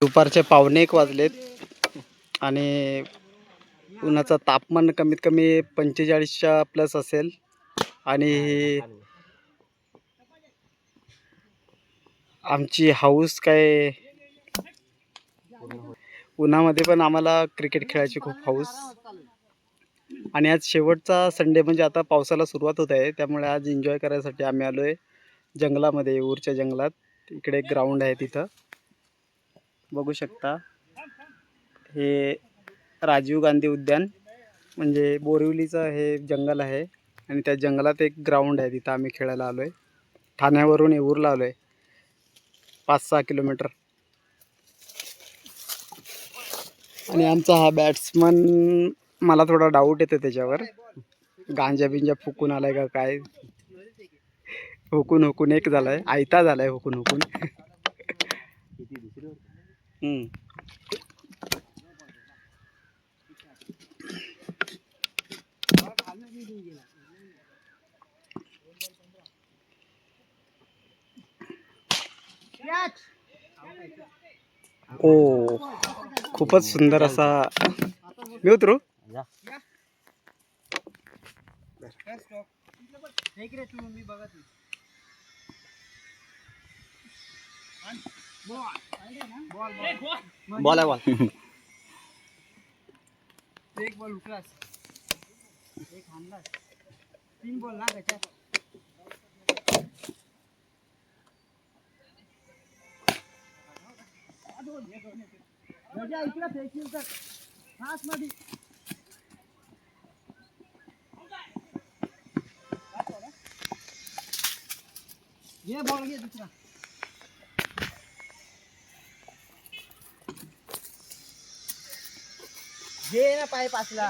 दुपारचे 1:45 वाजलेत आणि उन्हाचं तापमान कमीत कमी 45च्या प्लस असेल आणि आमची हाऊस काय उन्हामध्ये पण आम्हाला क्रिकेट खेळायची खूप हाऊस. आणि आज शेवटचा संडे म्हणजे आता पावसाला सुरुवात होत आहे, त्यामुळे आज एन्जॉय करायसाठी आम्ही आलो आहे जंगलामध्ये, ऊरच्या जंगलात. इकडे एक ग्राउंड आहे, तिथं बघू शकता. हे राजीव गांधी उद्यान म्हणजे बोरिवलीचं हे जंगल आहे आणि त्या जंगलात एक ग्राउंड आहे, तिथं आम्ही खेळायला आलो आहे. ठाण्यावरून येऊरला आलो आहे, 5-6 किलोमीटर. आणि आमचा हा बॅट्समन, मला थोडा डाऊट येतो त्याच्यावर, गांजा बिंजा फुकून आलाय का काय. हुकून हुकून एक झालाय, आयता झालाय हुकून हुकून. ओ खूपच सुंदर असा. मी उतरू. बॉल आहे, बॉल. एक बॉल उकलास, एक हाणलास, 3 बॉल ना त्याच्यात. इकडे फेकील तर फास्ट मध्ये. ये बॉल घे दुसरा. घे ना पाय पाचला.